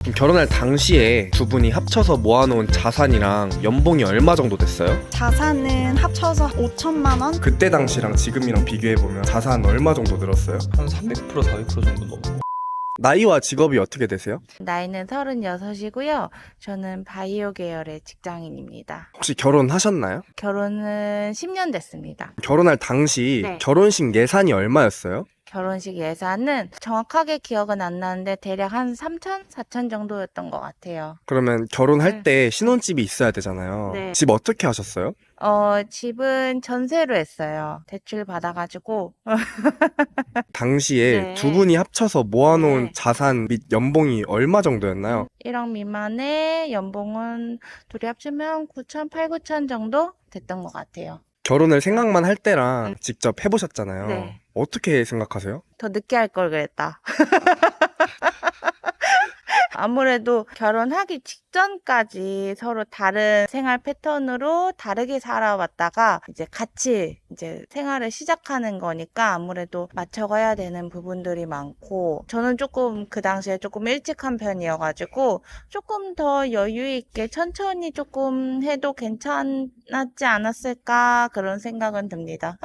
그럼 결혼할 당시에 두 분이 합쳐서 모아놓은 자산이랑 연봉이 얼마 정도 됐어요? 자산은 합쳐서 5천만 원? 그때 당시랑 지금이랑 비교해보면 자산 얼마 정도 늘었어요? 한 300% 400% 정도 넘고. 나이와 직업이 어떻게 되세요? 나이는 36이고요. 저는 바이오 계열의 직장인입니다. 혹시 결혼하셨나요? 결혼은 10년 됐습니다. 결혼할 당시 네. 결혼식 예산이 얼마였어요? 결혼식 예산은 정확하게 기억은 안 나는데 대략 한 3천, 4천 정도였던 것 같아요. 그러면 결혼할 네. 때 신혼집이 있어야 되잖아요. 네. 집 어떻게 하셨어요? 집은 전세로 했어요. 대출 받아가지고. 당시에 네. 두 분이 합쳐서 모아놓은 네. 자산 및 연봉이 얼마 정도였나요? 1억 미만의 연봉은 둘이 합치면 9천, 8, 9천 정도 됐던 것 같아요. 결혼을 생각만 할 때랑 직접 해보셨잖아요. 네. 어떻게 생각하세요? 더 늦게 할 걸 그랬다. 아무래도 결혼하기 직전까지 서로 다른 생활 패턴으로 다르게 살아왔다가 이제 같이 이제 생활을 시작하는 거니까 아무래도 맞춰가야 되는 부분들이 많고, 저는 조금 그 당시에 조금 일찍 한 편이어가지고 조금 더 여유 있게 천천히 조금 해도 괜찮았지 않았을까 그런 생각은 듭니다.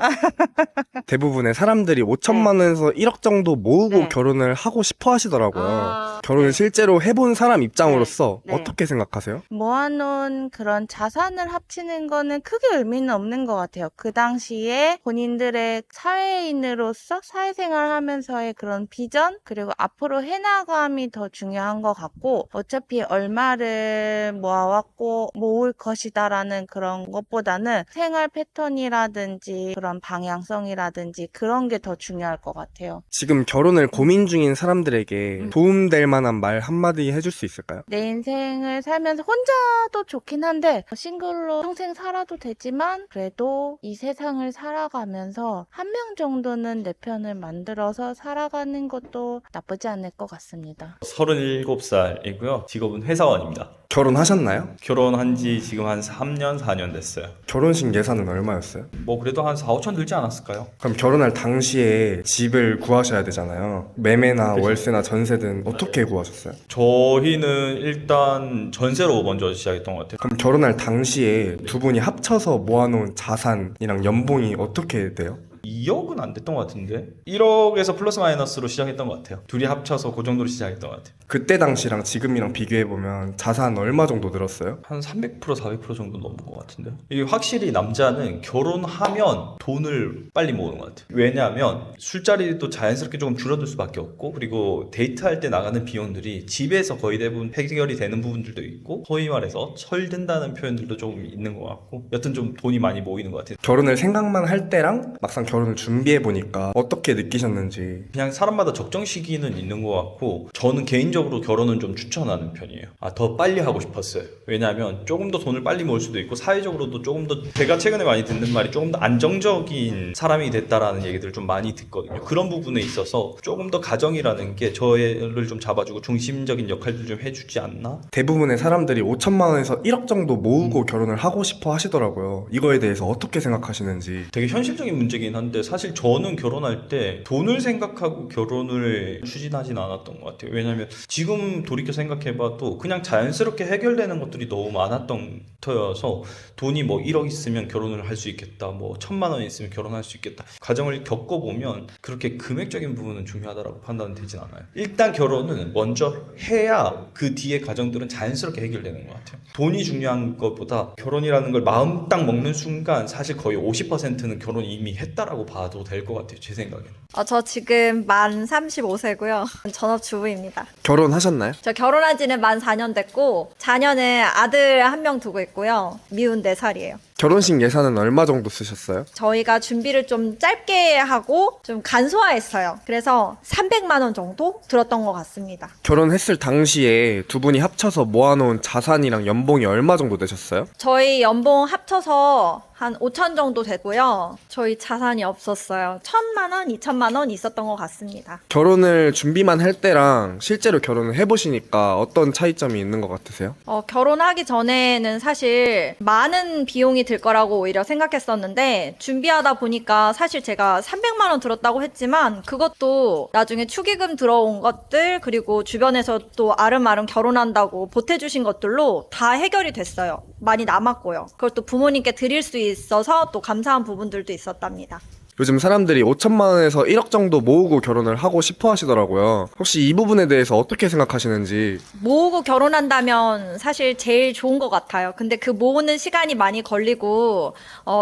대부분의 사람들이 5천만 원에서 1억 정도 모으고 네. 결혼을 하고 싶어 하시더라고요. 아, 결혼을 네. 실제로 해본 사람 입장으로서 네. 어떻게 생각하세요? 모아놓은 그런 자산을 합치는 거는 크게 의미는 없는 것 같아요. 그 당시에 본인들의 사회인으로서 사회생활 하면서의 그런 비전, 그리고 앞으로 해나감이 더 중요한 것 같고, 어차피 얼마를 모아왔고 모을 것이다라는 그런 것보다는 생활 패턴이라든지 그런 방향성이라든지 그런 게 더 중요할 것 같아요. 지금 결혼을 고민 중인 사람들에게 도움될 만한 말 한마디 해줄 수 있을까요? 내 인생을 살면서 혼자도 좋긴 한데 싱글로 평생 살아도 되지만 그래도 이 세상을 살아가면서 한 명 정도는 내 편을 만들어서 살아가는 것도 나쁘지 않을 것 같습니다. 37살이고요. 직업은 회사원입니다. 결혼하셨나요? 결혼한 지 지금 한 3년, 4년 됐어요. 결혼식 예산은 얼마였어요? 뭐 그래도 한 4, 5천 들지 않았을까요? 그럼 결혼할 당시에 집을 구하셔야 되잖아요. 매매나 그쵸. 월세나 전세든 어떻게 구하셨어요? 저희는 일단 전세로 먼저 시작했던 것 같아요. 그럼 결혼할 당시에 두 분이 합쳐서 모아놓은 자산이랑 연봉이 어떻게 돼요? 2억은 안 됐던 것 같은데 1억에서 플러스 마이너스로 시작했던 것 같아요. 둘이 합쳐서 그 정도로 시작했던 것 같아요. 그때 당시랑 지금이랑 비교해보면 자산 얼마 정도 늘었어요? 한 300% 400% 정도 넘은 것 같은데, 이게 확실히 남자는 결혼하면 돈을 빨리 모으는 것 같아요. 왜냐하면 술자리도 자연스럽게 조금 줄어들 수밖에 없고, 그리고 데이트할 때 나가는 비용들이 집에서 거의 대부분 해결이 되는 부분들도 있고, 소위 말해서 철든다는 표현들도 조금 있는 것 같고, 여튼 좀 돈이 많이 모이는 것 같아요. 결혼을 생각만 할 때랑 막상 결혼을 준비해보니까 어떻게 느끼셨는지. 그냥 사람마다 적정 시기는 있는 것 같고, 저는 개인적으로 결혼은 좀 추천하는 편이에요. 더 빨리 하고 싶었어요. 왜냐하면 조금 더 돈을 빨리 모을 수도 있고, 사회적으로도 조금 더, 제가 최근에 많이 듣는 말이 조금 더 안정적인 사람이 됐다라는 얘기들을 좀 많이 듣거든요. 그런 부분에 있어서 조금 더 가정이라는 게 저를 좀 잡아주고 중심적인 역할들 좀 해주지 않나? 대부분의 사람들이 5천만 원에서 1억 정도 모으고 결혼을 하고 싶어 하시더라고요. 이거에 대해서 어떻게 생각하시는지. 되게 현실적인 문제긴 한데, 사실 저는 결혼할 때 돈을 생각하고 결혼을 추진하진 않았던 것 같아요. 왜냐면 지금 돌이켜 생각해봐도 그냥 자연스럽게 해결되는 것들이 너무 많았던 터여서, 돈이 뭐 1억 있으면 결혼을 할 수 있겠다, 뭐 1,000만 원 있으면 결혼할 수 있겠다, 과정을 겪어보면 그렇게 금액적인 부분은 중요하다고 판단은 되진 않아요. 일단 결혼은 먼저 해야 그 뒤에 과정들은 자연스럽게 해결되는 것 같아요. 돈이 중요한 것보다 결혼이라는 걸 마음 딱 먹는 순간 사실 거의 50%는 결혼 이미 했다라고 봐도 될 것 같아요, 제 생각에는. 저 지금 만 35세고요. 전업주부입니다. 결혼하셨나요? 저 결혼한 지는 만 4년 됐고, 자녀는 아들 한 명 두고 있고요. 미운 4살이에요. 결혼식 예산은 얼마 정도 쓰셨어요? 저희가 준비를 좀 짧게 하고 좀 간소화했어요. 그래서 300만 원 정도 들었던 것 같습니다. 결혼했을 당시에 두 분이 합쳐서 모아놓은 자산이랑 연봉이 얼마 정도 되셨어요? 저희 연봉 합쳐서 한 5천 정도 되고요. 저희 자산이 없었어요. 1,000만 원, 2천만 원 있었던 것 같습니다. 결혼을 준비만 할 때랑 실제로 결혼을 해보시니까 어떤 차이점이 있는 것 같으세요? 결혼하기 전에는 사실 많은 비용이 들 거라고 오히려 생각했었는데 준비하다 보니까 사실 제가 300만 원 들었다고 했지만 그것도 나중에 축의금 들어온 것들 그리고 주변에서 또 아름아름 결혼한다고 보태주신 것들로 다 해결이 됐어요. 많이 남았고요. 그걸 또 부모님께 드릴 수 있어서 또 감사한 부분들도 있었답니다. 요즘 사람들이 5천만 원에서 1억 정도 모으고 결혼을 하고 싶어 하시더라고요. 혹시 이 부분에 대해서 어떻게 생각하시는지. 모으고 결혼한다면 사실 제일 좋은 것 같아요. 근데 그 모으는 시간이 많이 걸리고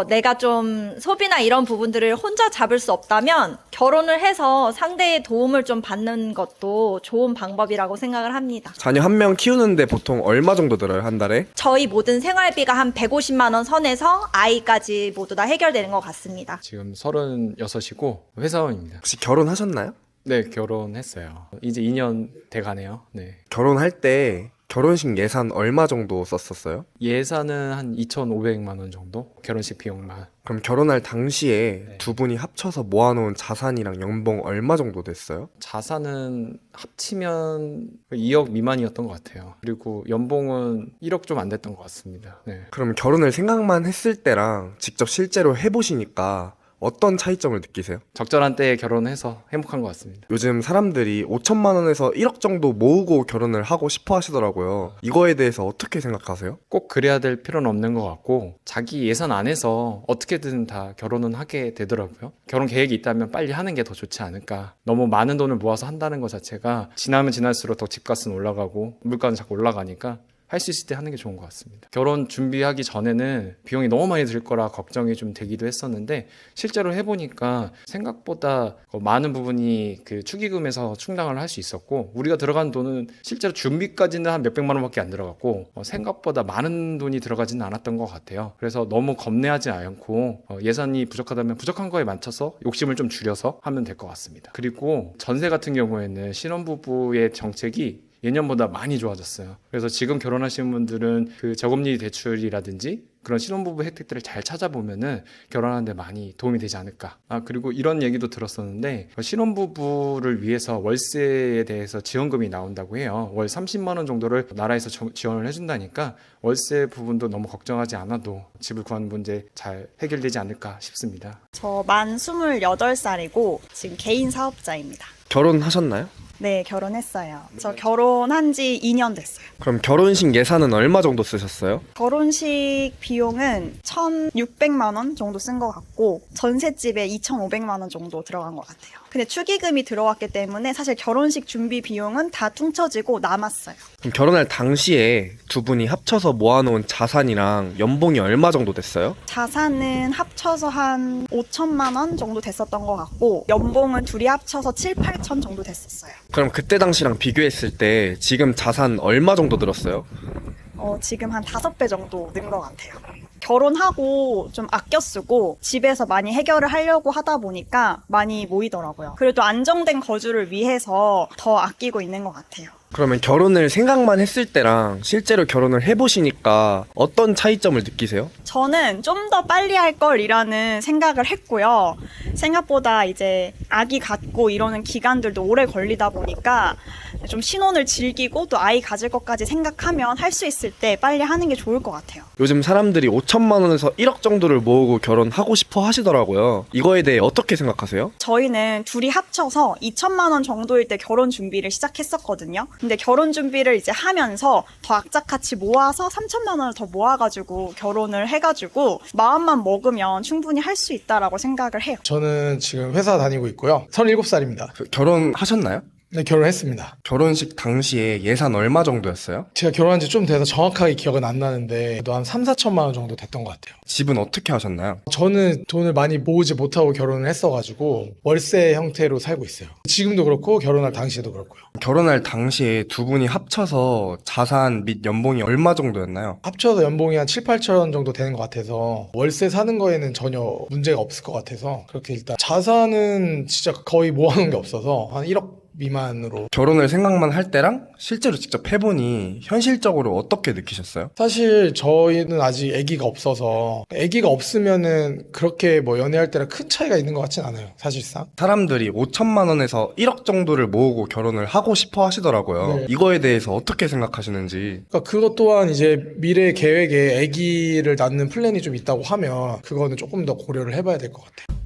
내가 좀 소비나 이런 부분들을 혼자 잡을 수 없다면 결혼을 해서 상대의 도움을 좀 받는 것도 좋은 방법이라고 생각을 합니다. 자녀 한 명 키우는데 보통 얼마 정도 들어요, 한 달에? 저희 모든 생활비가 한 150만 원 선에서 아이까지 모두 다 해결되는 것 같습니다. 지금 36이고 회사원입니다. 혹시 결혼하셨나요? 네, 결혼했어요. 이제 2년 돼가네요. 네. 결혼할 때 결혼식 예산 얼마 정도 썼었어요? 예산은 한 2,500만 원 정도? 결혼식 비용만. 그럼 결혼할 당시에 네. 두 분이 합쳐서 모아놓은 자산이랑 연봉 얼마 정도 됐어요? 자산은 합치면 2억 미만이었던 것 같아요. 그리고 연봉은 1억 좀 안 됐던 것 같습니다. 네. 그럼 결혼을 생각만 했을 때랑 직접 실제로 해보시니까 어떤 차이점을 느끼세요? 적절한 때에 결혼해서 행복한 것 같습니다. 요즘 사람들이 5천만 원에서 1억 정도 모으고 결혼을 하고 싶어 하시더라고요. 이거에 대해서 어떻게 생각하세요? 꼭 그래야 될 필요는 없는 것 같고 자기 예산 안에서 어떻게든 다 결혼은 하게 되더라고요. 결혼 계획이 있다면 빨리 하는 게 더 좋지 않을까. 너무 많은 돈을 모아서 한다는 것 자체가 지나면 지날수록 더 집값은 올라가고 물가는 자꾸 올라가니까 할 수 있을 때 하는 게 좋은 것 같습니다. 결혼 준비하기 전에는 비용이 너무 많이 들 거라 걱정이 좀 되기도 했었는데 실제로 해보니까 생각보다 많은 부분이 그 축의금에서 충당을 할 수 있었고 우리가 들어간 돈은 실제로 준비까지는 한 몇백만 원밖에 안 들어갔고 생각보다 많은 돈이 들어가지는 않았던 것 같아요. 그래서 너무 겁내하지 않고 예산이 부족하다면 부족한 거에 맞춰서 욕심을 좀 줄여서 하면 될 것 같습니다. 그리고 전세 같은 경우에는 신혼부부의 정책이 예년보다 많이 좋아졌어요. 그래서 지금 결혼하시는 분들은 그 저금리 대출이라든지 그런 신혼부부 혜택들을 잘 찾아보면은 결혼하는데 많이 도움이 되지 않을까. 그리고 이런 얘기도 들었었는데 신혼부부를 위해서 월세에 대해서 지원금이 나온다고 해요. 월 30만 원 정도를 나라에서 지원을 해준다니까 월세 부분도 너무 걱정하지 않아도 집을 구하는 문제 잘 해결되지 않을까 싶습니다. 저 만 28살이고 지금 개인 사업자입니다. 결혼하셨나요? 네, 결혼했어요. 저 결혼한 지 2년 됐어요. 그럼 결혼식 예산은 얼마 정도 쓰셨어요? 결혼식 비용은 1,600만 원 정도 쓴 것 같고 전셋집에 2,500만 원 정도 들어간 것 같아요. 근데 축의금이 들어왔기 때문에 사실 결혼식 준비 비용은 다 퉁쳐지고 남았어요. 그럼 결혼할 당시에 두 분이 합쳐서 모아놓은 자산이랑 연봉이 얼마 정도 됐어요? 자산은 합쳐서 한 5천만 원 정도 됐었던 것 같고 연봉은 둘이 합쳐서 7, 8천 정도 됐었어요. 그럼 그때 당시랑 비교했을 때 지금 자산 얼마 정도 들었어요? 지금 한 5배 정도 는 것 같아요. 결혼하고 좀 아껴 쓰고 집에서 많이 해결을 하려고 하다 보니까 많이 모이더라고요. 그래도 안정된 거주를 위해서 더 아끼고 있는 것 같아요. 그러면 결혼을 생각만 했을 때랑 실제로 결혼을 해보시니까 어떤 차이점을 느끼세요? 저는 좀 더 빨리 할 걸이라는 생각을 했고요. 생각보다 이제 아기 갖고 이러는 기간들도 오래 걸리다 보니까 좀 신혼을 즐기고 또 아이 가질 것까지 생각하면 할 수 있을 때 빨리 하는 게 좋을 것 같아요. 요즘 사람들이 5천만 원에서 1억 정도를 모으고 결혼하고 싶어 하시더라고요. 이거에 대해 어떻게 생각하세요? 저희는 둘이 합쳐서 2천만 원 정도일 때 결혼 준비를 시작했었거든요. 근데 결혼 준비를 이제 하면서 더 악착같이 모아서 3천만 원을 더 모아가지고 결혼을 해가지고 마음만 먹으면 충분히 할 수 있다라고 생각을 해요. 저는 지금 회사 다니고 있고요. 37살입니다. 결혼하셨나요? 네, 결혼했습니다. 결혼식 당시에 예산 얼마 정도였어요? 제가 결혼한 지 좀 돼서 정확하게 기억은 안 나는데 또 한 3, 4천만 원 정도 됐던 것 같아요. 집은 어떻게 하셨나요? 저는 돈을 많이 모으지 못하고 결혼을 했어가지고 월세 형태로 살고 있어요. 지금도 그렇고 결혼할 당시에도 그렇고요. 결혼할 당시에 두 분이 합쳐서 자산 및 연봉이 얼마 정도였나요? 합쳐서 연봉이 한 7, 8천 정도 되는 것 같아서 월세 사는 거에는 전혀 문제가 없을 것 같아서 그렇게 일단 자산은 진짜 거의 모아놓은 게 없어서 한 1억 미만으로. 결혼을 생각만 할 때랑 실제로 직접 해보니 현실적으로 어떻게 느끼셨어요? 사실 저희는 아직 아기가 없어서 아기가 없으면은 그렇게 뭐 연애할 때랑 큰 차이가 있는 것 같진 않아요, 사실상. 사람들이 5천만 원에서 1억 정도를 모으고 결혼을 하고 싶어 하시더라고요. 네. 이거에 대해서 어떻게 생각하시는지. 그러니까 그것 또한 이제 미래 계획에 아기를 낳는 플랜이 좀 있다고 하면 그거는 조금 더 고려를 해봐야 될 것 같아요.